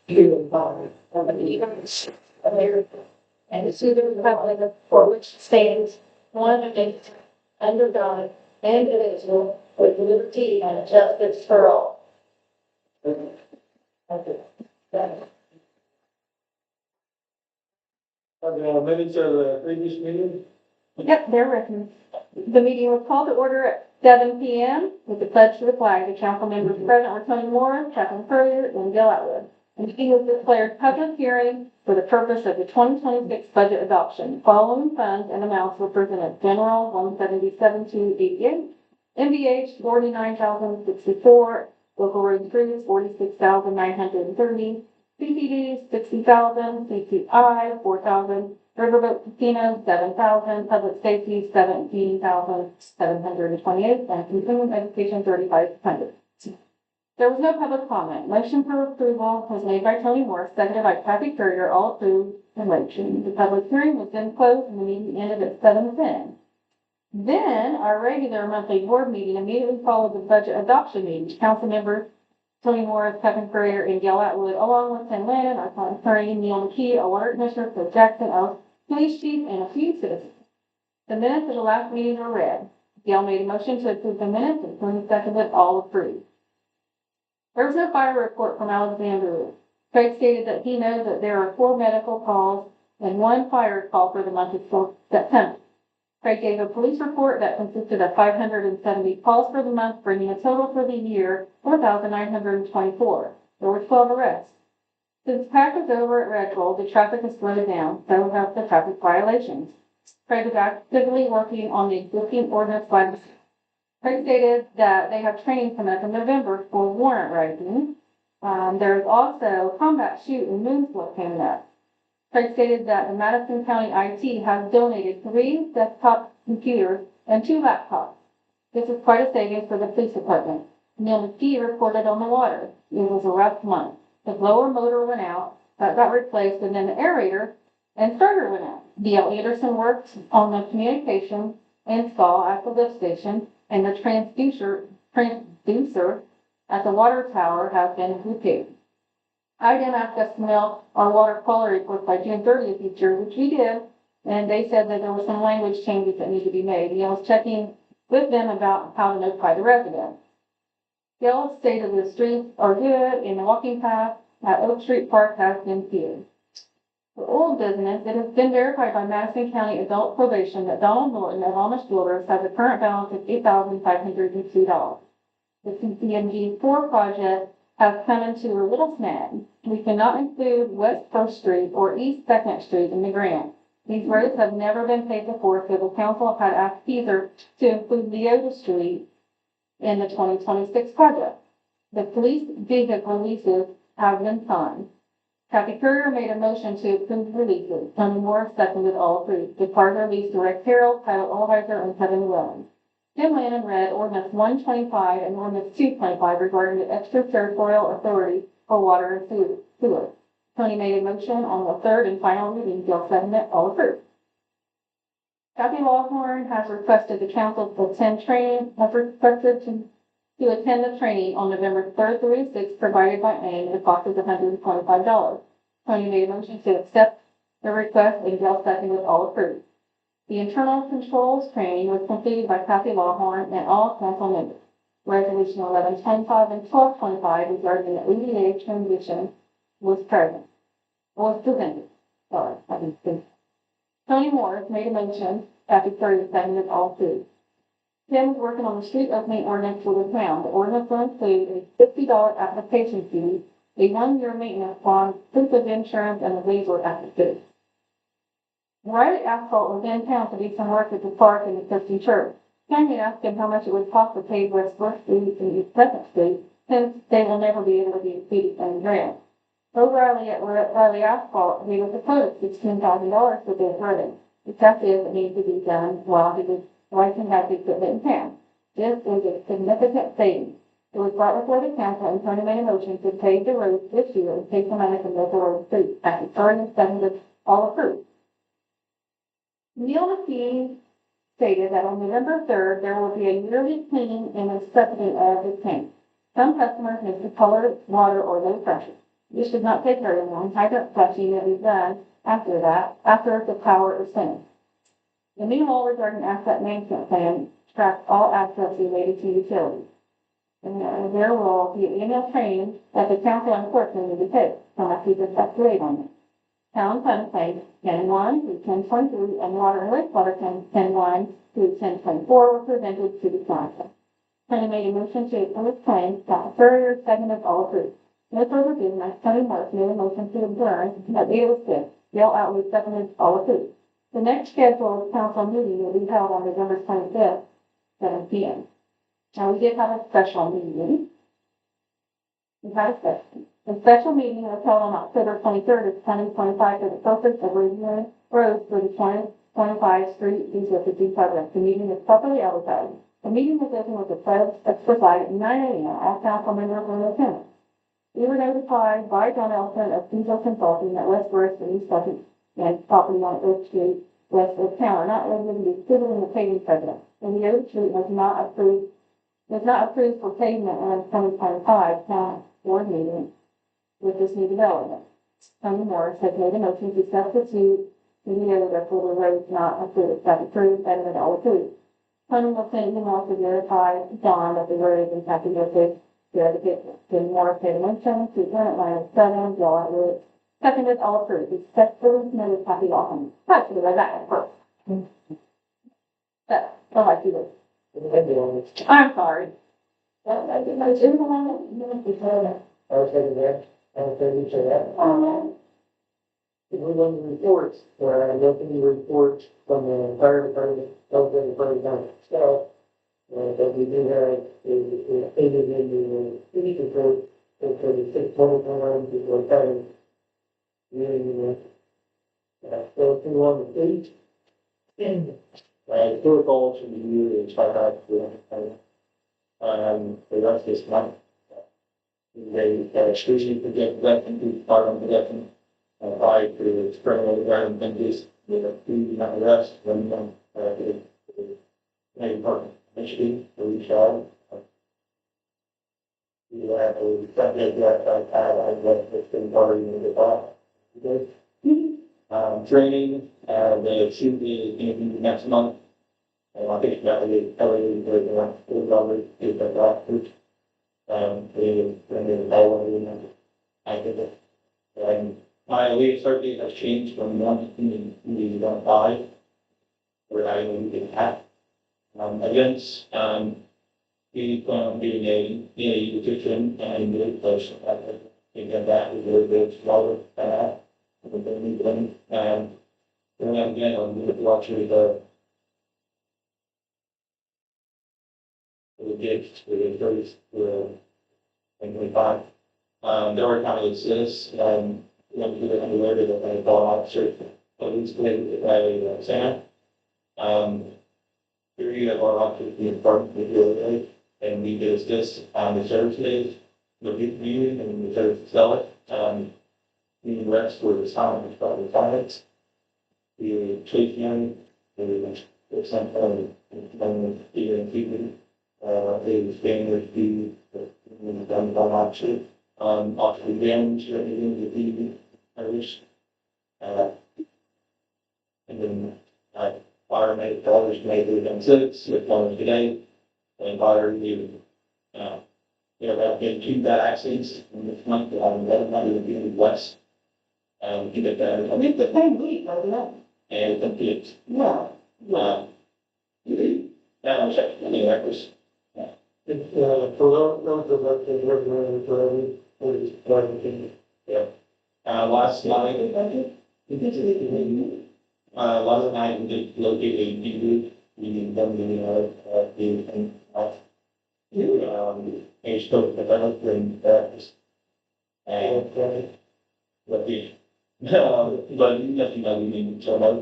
given by the United America and to the republic for which it stands one nation under God, indivisible, with liberty and justice for all. Minutes of the previous meeting? Yep, they're written. The meeting was called to order at 7 p.m. with the pledge to the flag. The council members present were Tony Moore, Kathleen Furrier, and Bill Atwood. The meeting was declared public hearing for the purpose of the 2026 budget adoption. Following funds and amounts were presented: general 177,288, MVH 49,064, local road crews 46,930, CCD 60,000, CCI 4,000. Riverboat Casino, 7,000, public safety, 17,728, and continuing education, 3,500. There was no public comment. Motion for approval was made by Tony Moore, seconded by Kathy Courier, all approved the motion. The public hearing was then closed and the meeting ended at 7:10. Then our regular monthly board meeting immediately followed the budget adoption meeting. Council members Tony Moore, Kevin Courier, and Gail Atwood, along with Tim Lannon, our county attorney, Neil McKee, a water commissioner, Phil Jackson, our police chief, and a few citizens. The minutes of the last meeting were read. Gail made a motion to approve the minutes, and Tony seconded, all approved. There was no fire report from Alexandria. Craig stated that he knows that there are 4 medical calls and 1 fire call for the month of September. Craig gave a police report that consisted of 570 calls for the month, bringing a total for the year 4,924. There were 12 arrests. Since PAC is over at Red Bull, the traffic has slowed down, so have the traffic violations. Craig is actively working on the existing ordinance violations. Craig stated that they have training coming up in November for warrant writing. There's also combat shoot and moonflow coming up. Craig stated that the Madison County IT has donated 3 desktop computers and 2 laptops. This is quite a savings for the police department. Neil McKee reported on the water. It was a rough month. The blower motor went out, that got replaced, and then the aerator and starter went out. D.L. Anderson worked on the communication install at the lift station, and the transducer at the water tower has been repaired. IDEM asked us to mail our water quality report by June 30th each year, which we did, and they said that there were some language changes that need to be made. I was checking with them about how to notify the residents. Gail stated the streets are good and the walking path at Oak Street Park has been cleared. For old business, it has been verified by Madison County Adult Probation that Donald Norton of Amish Builders has a current balance of $8,502. The CCMG 4 project has come into a little snag. We cannot include West First Street or East Second Street in the grant. These roads have never been paid before, so the council had asked Caesar to include Leota Street in the 2026 project. The police vehicle leases have been signed. Kathy Courier made a motion to approve the releases. Tony Moore seconded, all approved. The partner lease to Rex Harrell, Kyle Olheiser, and Kevin Williams. Tim Lannon read Ordinance 125 and Ordinance 225 regarding the extraterritorial authority for water and sewer. Tony made a motion on the third and final reading. Gail seconded, all approved. Kathy Lawhorn has requested the council to attend training, to attend the training on November 3rd through 6th provided by AIM. The cost is $125. Tony made a motion to accept the request, and Gail seconded, all approved. The internal controls training was completed by Kathy Lawhorn and all council members. Resolution 1125 and 1225 regarding the ADA transition was presented. Tony Morris made a motion. Kathy Courier seconded, all approved. Tim is working on the street opening ordinance for the town. The ordinance will include a $50 application fee, a 1-year maintenance bond, proof of insurance, and a waiver application. Riley Asphalt was in town to do some work at the park and the Christian church. Tammy asked him how much it would cost to pave West First Street and East Second Street, since they will never be able to be included in the grant. O'Reilly at Riley Asphalt gave us a quote of $16,000 for this road. The test is it needs to be done while he was licensed as the equipment in town. This is a significant savings. It was brought before the council, and Tony made a motion to pave the road this year and take the money from local road streets. After starting seconded, all approved. Neil McKee stated that on November 3rd, there will be a yearly cleaning and inspecting of the tank. Some customers miss the colored water or low pressure. This should not take very long. Hydrant flushing will be done after that, after the power is finished. The new law regarding asset management plan tracks all assets related to utilities. And there will be email training that the council and clerk will need to take, unless we just speculate on it. Town fund claims 10-1 through 10-23 and water and wastewater claims 10-1 through 10-24 were presented to the council. Attorney made a motion to approve claims, Dr. Furrier seconded, all approved. No further business. Attorney Morris made a motion to adjourn at 8:06. Dale Outwood seconded, all approved. The next scheduled council meeting will be held on November 25th, 7 p.m. Now, we did have a special meeting. The special meeting was held on October 23rd of 2025 for the purpose of reviewing roads for the 2025 street resurfacing program. The meeting is properly advertised. The meeting was open with the pledge exercise at 9 a.m. All council members were in attendance. We were notified by John Elson of Diesel Consulting that West Forest and East Pleasant and property on Oak Street, west of town, are not eligible to be included in the paving program. And the Oak Street was not approved for pavement in 2025 town board meeting with this new development. Tony Morris has made a motion to substitute the therefore the road is not approved, that approved, and it all approved. Tony will send an email to verify John that the road is in fact approved. Then Morris made a motion to turn at line 7, Joe Atwood seconded, all approved, except for the notice happy often. That's what I got first. That's all I do. I'm sorry. I was taking that. I was taking that. We want the reports, I'm looking the report from the fire department, over the fire department itself. That we do have is stated in the city report, for the 621 before time. So if you want to eat, four calls from the year is 5 the rest of this month. They especially project that into part of production. Apply to spring over ground benches with a few not rest when the main part Michigan for each side. You have to subject that that's been part of the thought. Training, the shoot is going to be next month. And I think that will probably be $4 to get that doctor. I think that my leave start date has changed from 1 to 5, where I will get half. Against being a petition and really close. I think that is really good. Robert, and then again, I'm watching the gigs for the 30s for 25. There were kind of this, you know, people underwear that I thought officer, at least with a Santa. Here you have our officers being department with the other day, and we did this on the service days, the community, and the service to sell it. The rest were the time, the finance, the trade union, the some the the standard fee, the done by option, option damage, the Irish, and then fire made dollars made within 6, with one today, and fire you, there have been 2 bad accidents in this month, on 1100 in the west. You get that. I mean, the same week, doesn't it? And the kids. Yeah. That was actually records. It's for those of us that work for every yeah. Last night, we did locate a new meaning them age code development and but the but nothing that we need to know.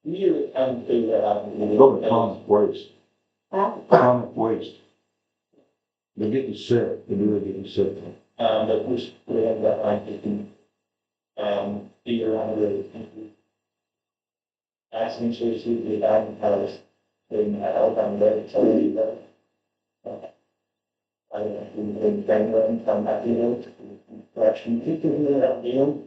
You come to Look at atomic waste. Atomic waste. They're getting sick. They're really getting sick. the push that I can figure out the asking to the dining house in Alabama, so in Penguin, from that field. Actually, people do that deal,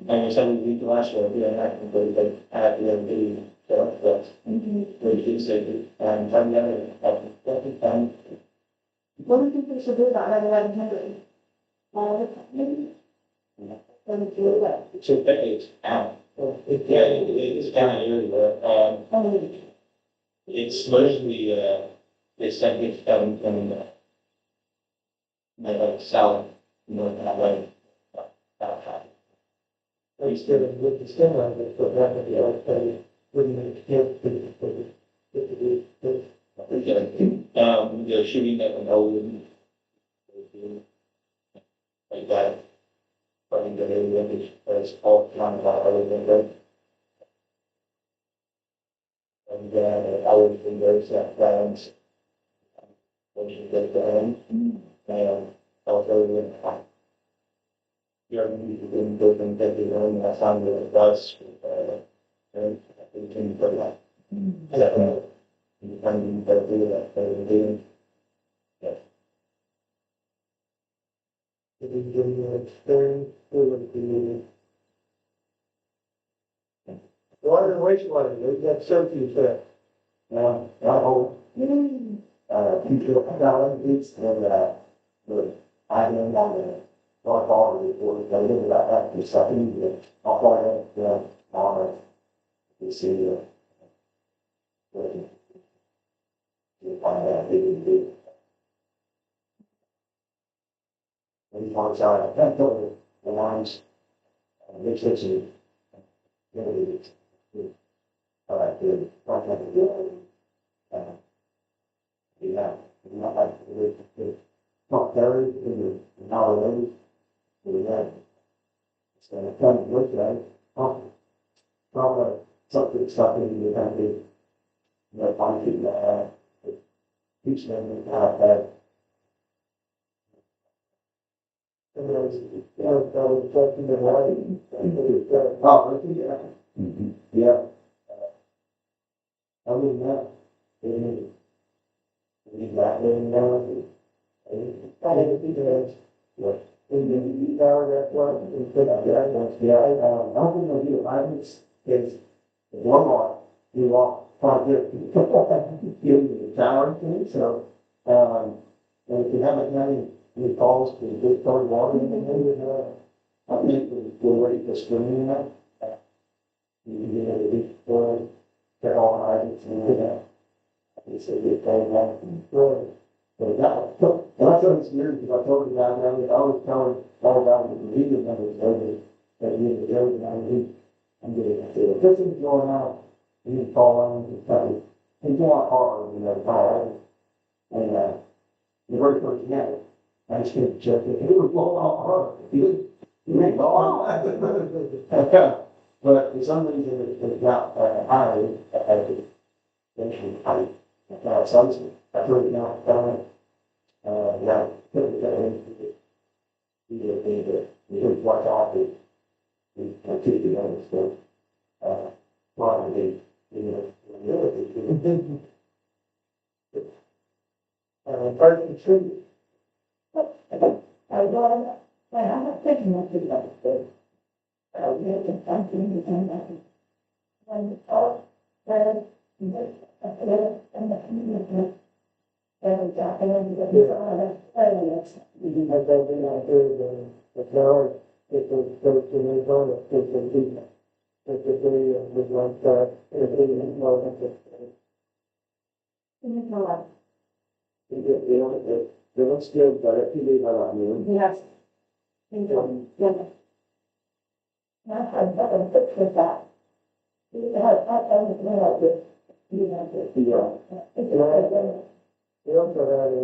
and some of the last year, we are not going to have the stuff, which is and from the other, every time. What do you think we should do about 1100? Maybe. Let me do that. So that is out. Yeah, it's kind of area, it's mostly, it's coming from, like, south, north, that way. Instead of with the stem line, they put that in the outside, when they can't they're shooting at an old, like that. But the area is all kind of other than that. And I would think there's that balance. When you get down, and also, you're in different everyone, that's how it does, and we can put that. You can do that, doing. Yeah. If you give you experience, it would be. Water and wastewater, they got surface there. Future balance, and, the island on the North Harbor report, they did about that, for something, I'll find out, on it. You see, you find out, they didn't do. When you find out, I can't tell you, the lines, which is, you know, the, contact the, yeah, not like, not buried in the knowledge, yeah. So, kind of look at it, probably something stuck in the country, you know, find people, teach them how to. And there's, you know, that was talking to Hawaii. Oh, yeah. Yeah. Other than that, that way now, I had to be there. What? In the hour that one, we put up there, I don't think they'll do it, I was, is one more, you walk, project, you the tower thing, so, and if you haven't had any calls to the big story water, I think we're ready for spring now. You know, the big story, get all items and do that. It's a big thing, right? So and I thought it's weird because I told you that, I was telling all about the legal members over that you need to go, and I'm getting, I said, if this is going on, you need to call on and tell me, it's not hard, you know, call, and, the very first night, I just couldn't check it, it was blowing off hard, you ain't blowing. But for some reason, it's not, high, at the, eventually, high, so I heard it now, yeah, we watch off it, we keep the other stuff, probably, first and true. I'm not thinking of it like this. We have to something and that. When it's all said, and the and it's, you have that been out there, the flowers, it was goes to the zone of different people. It's a very, with like, it's a very important. It looks good, but if you leave it on you. Yes. Yeah. I've never fixed with that. We also had a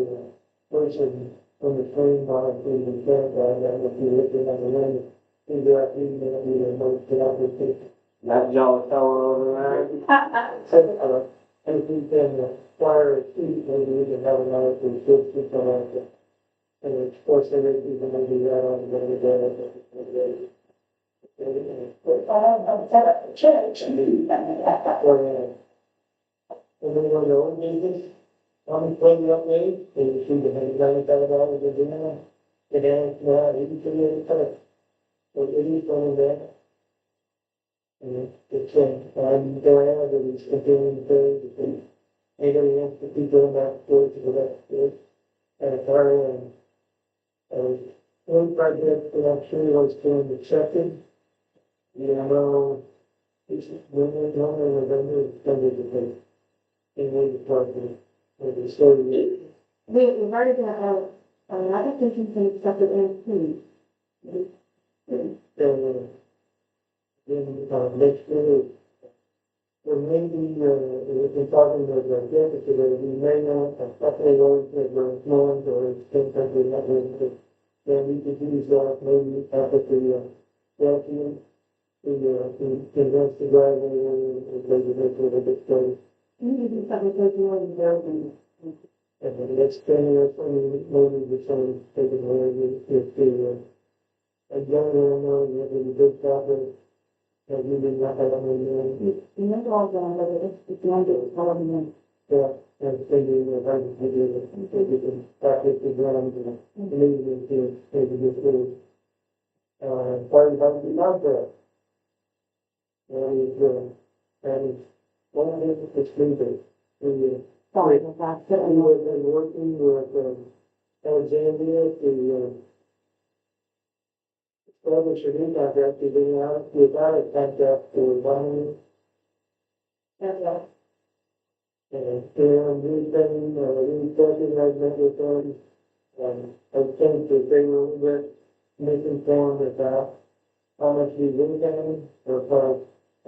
person from the train line in the campground that was looking at the rain. He got eating and we were both down with that jolly fellow over there. And he can fire a seat, maybe we can have another for kids to come out there. And of course, they make people maybe that on the other day. I'm set up for church. And then one of the old neighbors. I'm playing up there, and she was having $90,000 in dinner, and then, now, 83 years old. So it is on there. And it's, I'm glad that he's continuing to, anybody wants to keep going back towards the left, and her, one project that I'm sure was being accepted. Yeah, well, it's, when we don't know, November, it's going to be, in the department, with the story. We've already got, application to accept it in two. Next year, or maybe, if we're talking about the deficit, we may not, a couple of roads that were norms or things that we have, then we could use that maybe after the, vacuum, to convince the driveway, or maybe make it a bit better. You need to do something so you want to go and. And the next 10 years, maybe the same, taking away if the, a young man, if it's a big topic, and you did not have any, You know, all done, but it's the end of it, however many. yeah, and thinking of how to do it, maybe the practice the ground, and maybe maybe this little, part of the contract. And one of it is legal. Sorry, about that. We have been working with, Alexandria to, establish a new contract, we've been out without a contract for 1 year. Okay. And we've been, talking, I've met with them, I think that they were a little bit misinformed about how much we were getting, or how,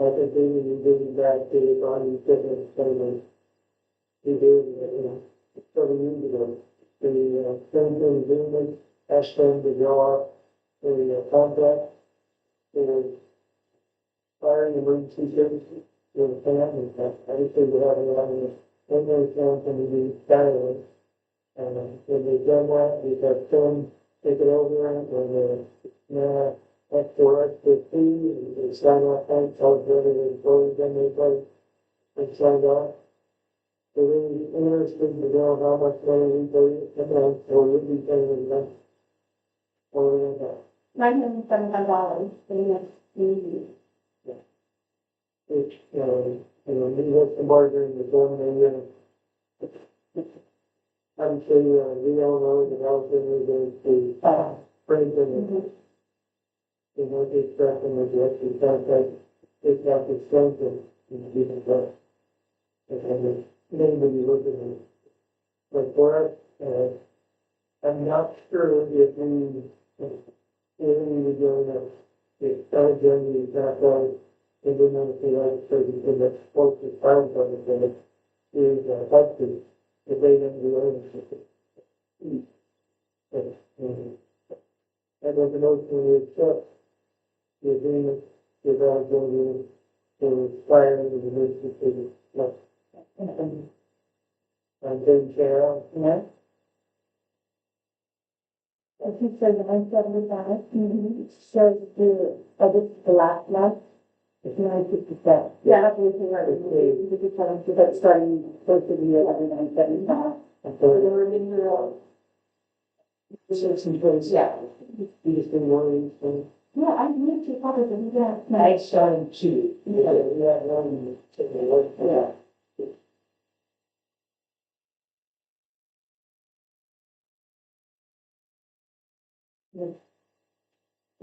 I think they need to be back to the body fitness standards. We did, several years ago. The, Clinton agreement asked them to draw up a, contract for fire and emergency services for the family. I just think we have a lot of, when there's something to be done, and when they've done that, we've had some take it over, and, now, that's for us to see, and sign off on, tell the other employees, then they play, and sign off. So really interested to know how much money we pay, and so we'll be paying them. Or, $975 for the next few which, we have some bargaining with them, and, I'm sure, we all know that Alexander is to Franklin, years. you know, it's tracking with the extra contract, it's not expensive, and we can go. And maybe look at it. But for us, I'm not sure if we were doing it, if Alexander is not right, and we're not saying like, so because that's supposed to sound something, but it is, helpful, if they don't do anything. And then the motion we accept the agreement with Alexander for firing the emergency, like, and then Carol, Yeah. As he says, 975, shows the, this is the last month, it's 957. Yeah, that's what we're right, we could tell them, so that's starting first of the year, every 975. and So so the remainder of. it's in place. Yeah. You just been worried, so. Yeah, I need to probably do that. I signed two. Yeah, one, Yeah.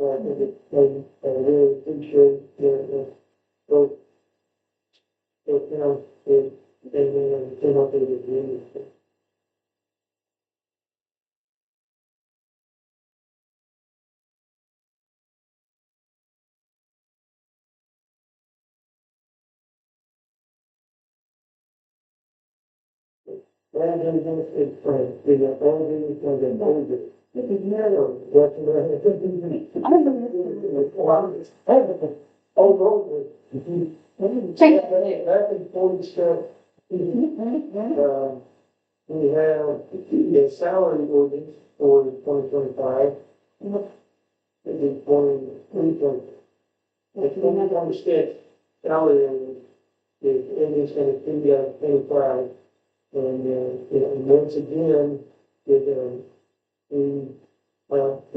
I think it's, I really appreciate both, they came up with the agreement. And then it's friends, the only thing that knows it. This is narrow. What's the all over. Check it. Back in 40 stuff. We have the salary ordinance for 2025. It is 23. The 2026 salary ordinance is going to be 25. And once again, they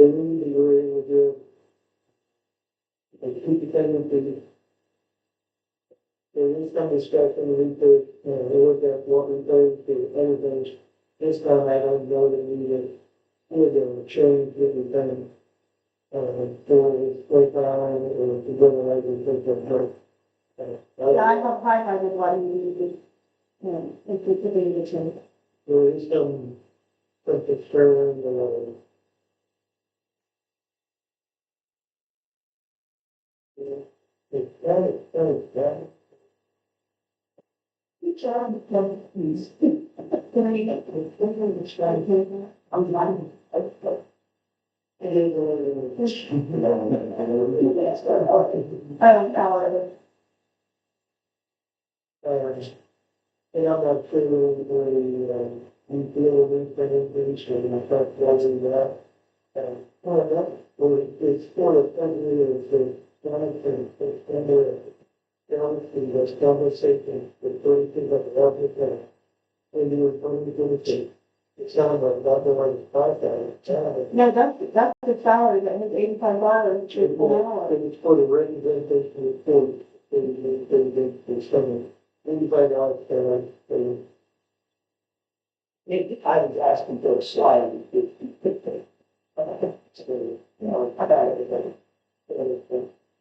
really were able to, keep it kind of busy. There is some discussion, we could, look at what we think, everything. This time, I don't know that we're gonna change everything, for his playground, or to bring a things like that. Yeah, I have highlighted what you needed, if we could be the change. There is some concern, it's that. Good job, please. Can I get the strategy? I'm not. Our. And I'm not sure we feel we've been engaged in the fact that it's for the country is the this conversation with 32 of the African when you were coming to the state. It sounded like not the way No, that's the salary that his $85 is an hour. it's for the representation for the spending $85 per I was asking for a slide.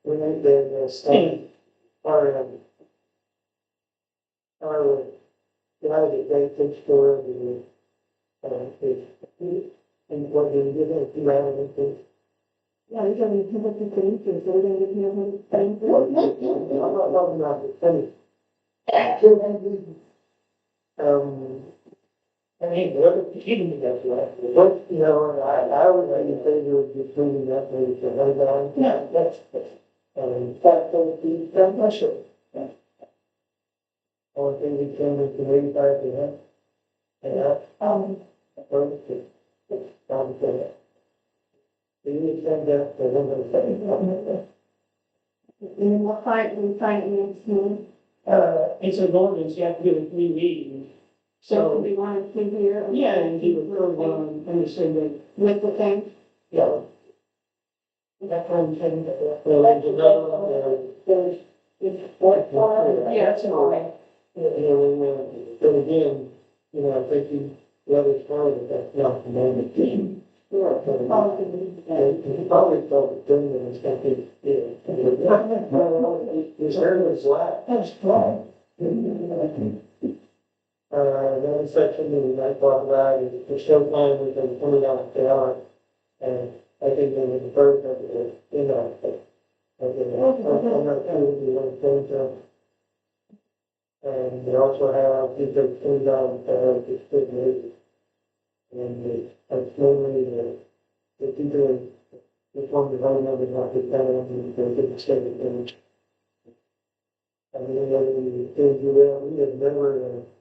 We need the study. Our guy that they take care of the, and what they did, if you have anything. Yeah, he's only two hundred and fifty, so we're gonna give him I'm not talking about the penny. I mean, what keeping it up, right? But, I would like to say you were just moving that maybe to $100. Yeah, that's, that's not sure. Only thing we can do is 85%. Yeah. Okay. Do you send that to them? And we'll we find it next month. It's an ordinance, you have to do it 3 readings. So we want to here. Yeah, and he would throw one, and he said that, With the thing. yeah. That kind of thing. There's another one, It's what, Yeah, it's all right. but again, I think the other part of that's not the moment. Sure. He probably felt the thing that was going to be, his hair was black. That's right. Another section that I thought about is the show time within $20 per hour. And I think there was a bird that was, I'm not sure if you want to change them. And they also have people $20 per hour to split wages. And it's mainly the people that form the whole number not to tell them to get the state of things. I mean, we have never,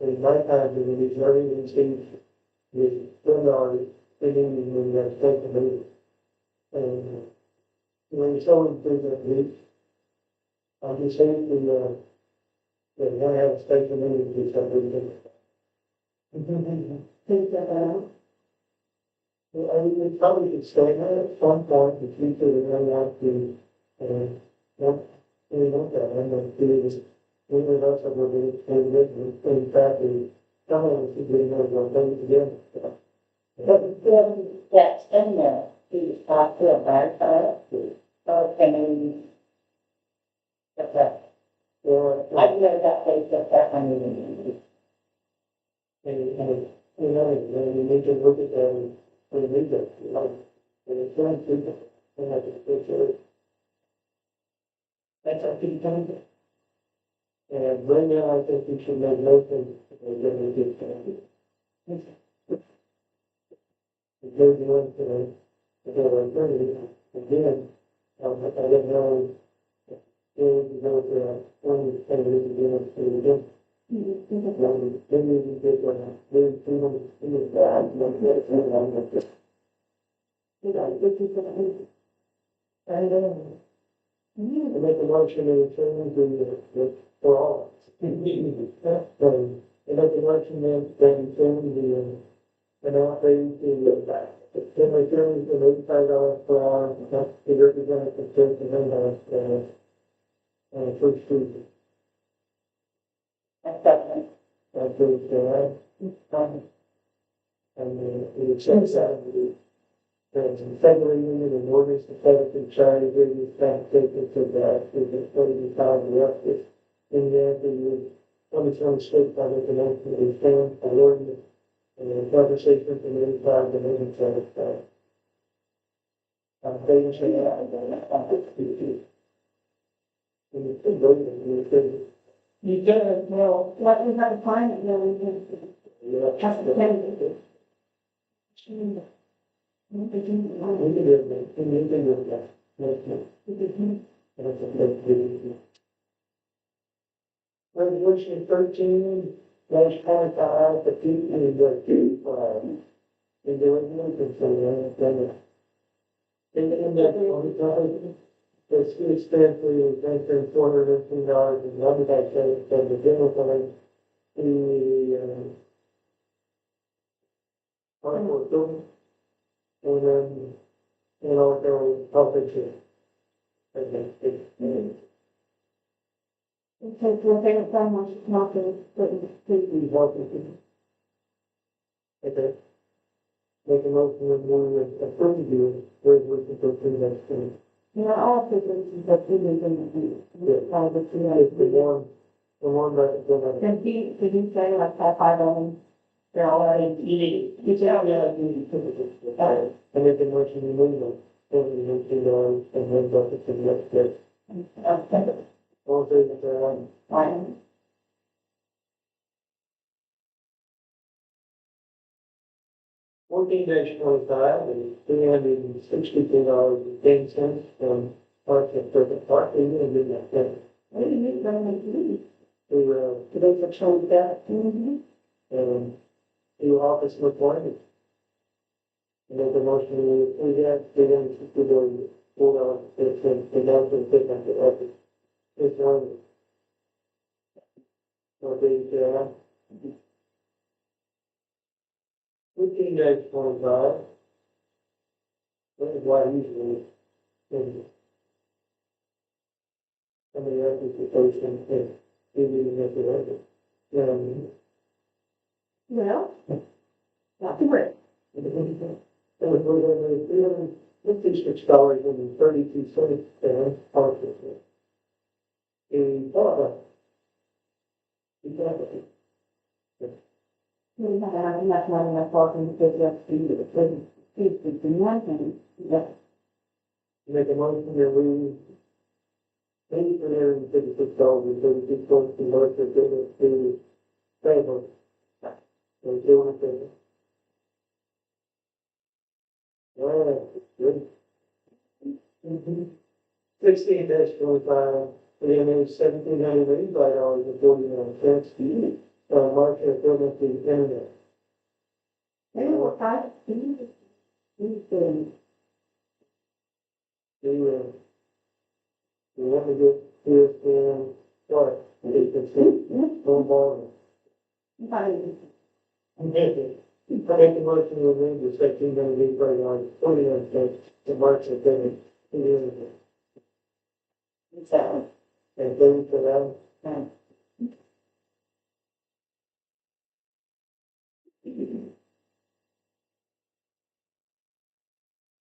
in my time, we was very in stage with $10 thinking we have taken it. And when it's always been that week, I'm just saying that one have a special meeting to something. Take that out. I mean, we probably could stay there at some point, the future, we don't want to, look at it, and do we of us are going to in fact, some of us should be able to go together. But that's in there, you talk to a bad side, or can you? Or, I've never got things like that, I mean. when you need to look at them, we need them, and it's going to, and I just picture it. That's our key time. And right now, I think we should make motion, and then we get to. There's one today, again, I didn't know, it was, one, and we could do it, again. Then we get one, then two, and make a motion to change the, for all. And make a motion then send an outlay to Henry County for $85 per hour, that's the representative to first street. That's it, and it accepts that. The federal union and ordinance to federal charity business taxation to that is the 35 elected. In the end, the Commission State Public Announcement is stand for ordinance and the conversation from the inside the meeting satisfied. I'm saying that. You can, well, What we have to find it, really, yeah. that's the candidate. We can do it, we can do that. Resolution 13, dash 25, the people is the key flag. And there was no concern, then. In that 25, the school expense was $418, and under that, from the general fund, the, Article 2, and then, and also health insurance. It says your favorite time was not the, We health insurance. Okay. Make a motion to move approve the resolution for next thing. you know, all positions that we live in, It's the one that is gonna. did you say like that 5 of them? They're all right. You tell me how you put it. And make a motion to move them, $70 and then go to the next step. All things, Fine. 14-25 is $362.10 from Parks and Service Park, and then do that thing. We didn't go into these. To, They patrol that. to office appointment. And make a motion, we have $362, and now to take on the office. It's one. So they, 15-25. That is why usually, somebody else's proposal, and you need to make it right. Well, not to worry. It was $356 and 32 cents, partially. And, exactly. We had enough money left for them because that's the one thing. Yeah. Make a motion that we pay $356 and 32 cents to work for to favor. And do it. Good. 16-25, $17,985.49. Market equivalent to the internet. They were 5. We want to get this in, what, you can see, no more. Fine. I make the motion to remove the $17,985.49 to market equivalent to the internet. So, And then for that.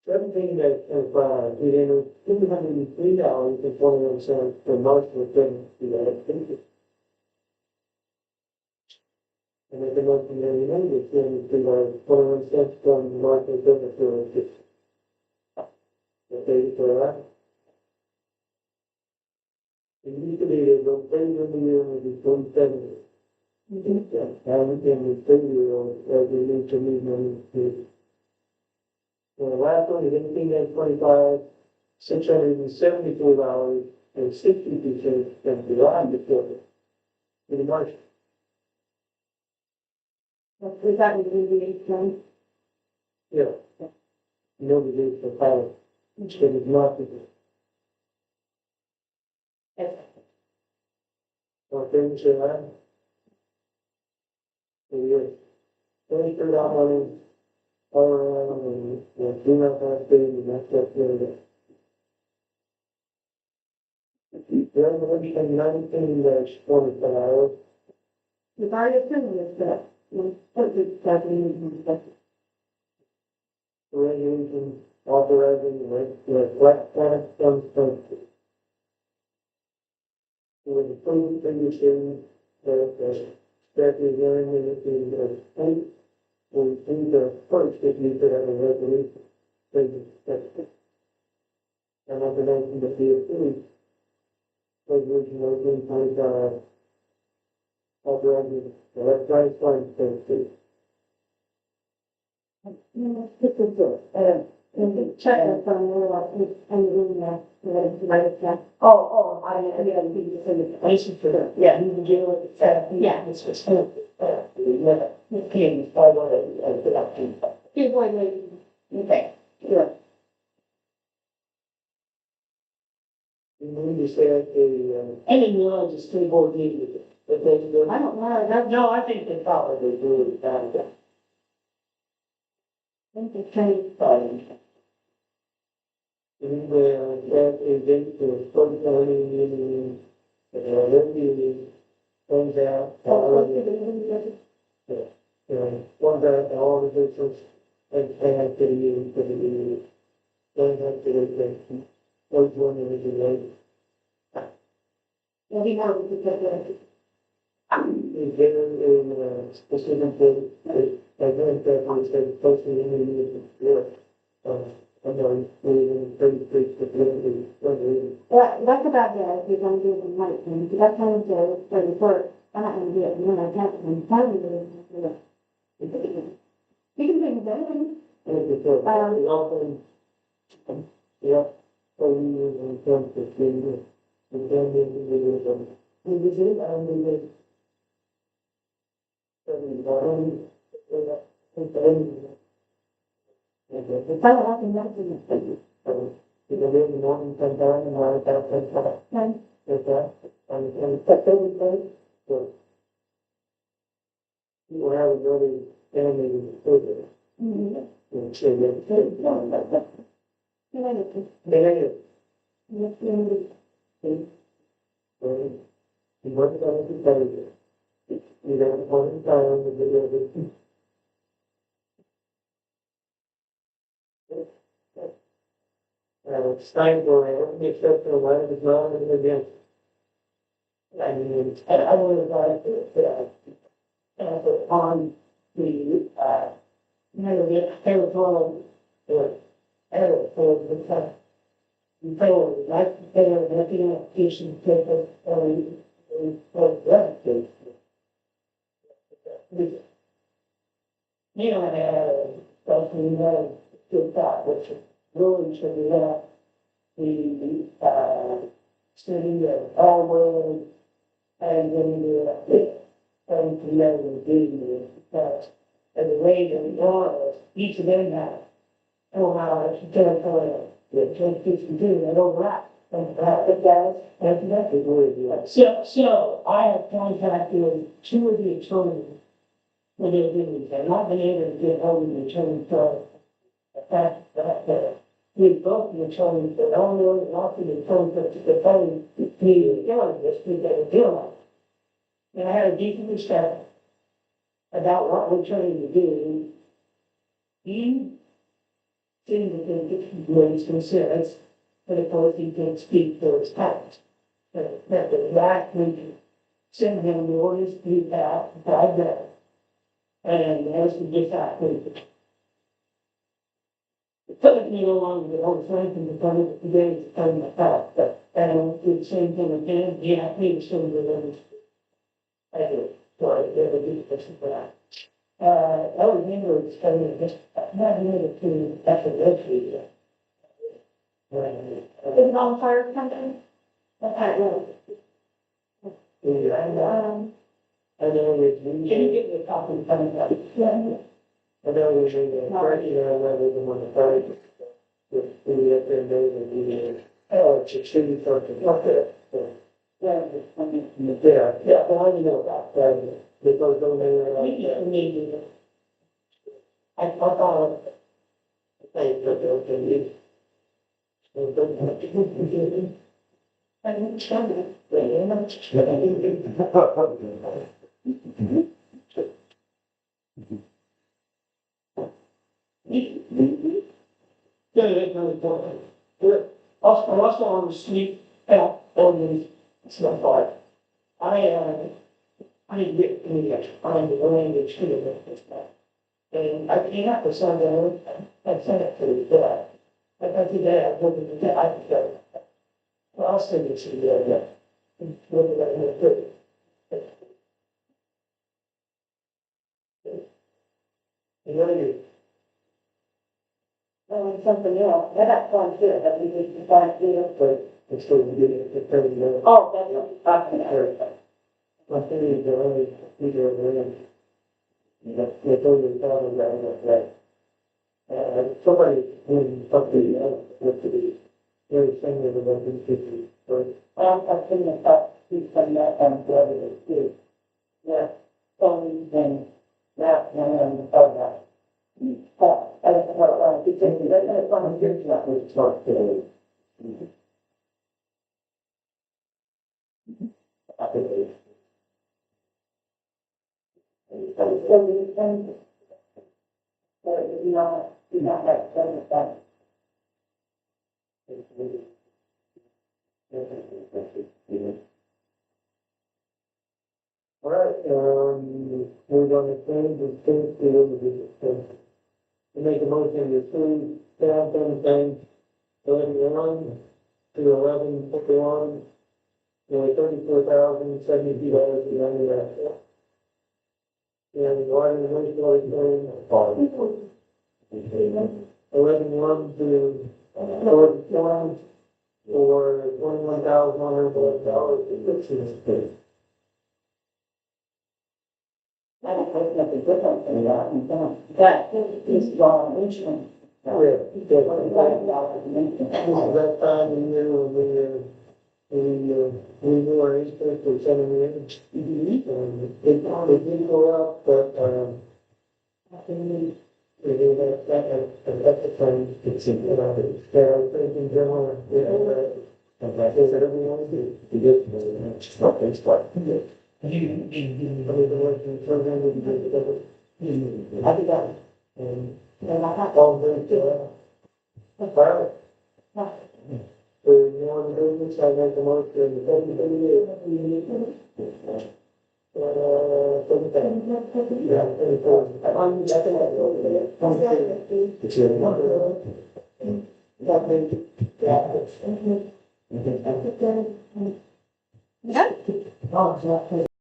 $17.25, we entered $203.21 for market equivalent to that activity. And if the motion that we made is $203.21 from market equivalent to it. Okay, for that. It used to be the third of the year would be 27. Now we can be 30-year-olds as we need to meet money to. The last one is $18.25, $674.62 from the line before it. To the market. is that what we do? Yeah. Nobody did for power. It is not. Yes. Okay, so we have $23 all around and we do not have to, and that's what we're. Resolution 19-25. You've already approved this, but we put this stuff in. Resolution authorizing the flat tax from was approved previously, the statute hearing in the state. We see the first, if you could have a resolution. And I'm going to be approved. Resolution 1925. Authorizing the electronic fund transfer. This is check it from there, like, and that. Oh, I didn't think you said it. I should put it, yeah, you can do it, yeah, it's just, you can, I want to, put up to. Here's one, maybe. Okay. Yeah. You need to say that I didn't realize the state board needed it, but they do. I don't know, No, I think they probably do it, I think it's changed. And that is into a first meeting, review, comes out, one that all the business and have to use for the meeting. Don't have to wait, those one is the Well, he wanted to get that. is there in specific thing, I think that was the first meeting, I'm going to That's about that, if you're gonna do the night thing, because that's when the 31st, I'm not gonna do it, and then I can't, I'm telling you, you can bring it in. Yeah, so we use in terms of being, and then we did, and we did. It's not like nothing. In the early morning, sometime, and I got that. And Is that, and that's everything, so. You have a really family program. And so you you work it out with the you don't want to time to do it. It's time for every exception when it's not again. I mean, I would like to, on the, territorial, area for the time. You feel like they're looking at patient paper for the you know, something to that, which really should be the city of Elwood and then from together because and the way that we are, each of them have, how it's territorial, the 2052, that overlap. So I have contacted two of the attorneys for their duties. I've not been able to get hold of the attorney for the fact that we both the attorneys for Illinois and also the attorney for the phone the hearing this week that we're dealing with. And I had a deep discussion about what we're trying to do. He seemed to think it was considered. But of course, he can't speak for his past. That the last week, send him the orders to be out, drive there. And as we get that week, it took me no longer to hold something to come up today to come the fact that, and do the same thing again, yeah, he was still doing it. I do, so I did a good question for that. Alexander was studying this, not needed to, that's a red tree. is it on the fire company? That's how it was. And then can you get me a copy of the Yeah. I know we made a breaking on that with them on the phone. We up there and they it's something like that. Yeah, well, I know about that. Because over there, I thought, I thought, okay, yeah, that's really important. Also on the street, out on the stuff like, I didn't get any find the language to it. And I came up with something, I sent it to the dad. I got the dad, look at the dad, I could go. Well, I'll send it to the dad. Look at that in the book. You know, you. Oh, something else, that's one too, that we need to find here. But it's still good, it's pretty good. Oh, that's what I'm talking about. My theory is the only speaker of the room. They totally thought about that. Somebody in something else with the very similar to what these people. I'm thinking about, he's coming up on the other too. Yeah, so then, that, and, oh, I don't know what, he's thinking, that's one of your jobs. It's not today. I think it's. So you can, you not have done that. All right, we're gonna change the state to to make a motion to approve Stanton thing 11 to 11:51, $34,072.99. And water and wastewater claim 11/1 to 4/1 for $21,100. I don't think nothing different than that, that is wrong, insurance. That time of year when we do our insurance for 7 years. It did go up, but, we do that's the time, it's in, I think in general, and like I said, everyone do, get, not things like. I mean, the working program would be, I think that, and all the, well, for one business, I make the most of the 30 yeah, 34. Yeah.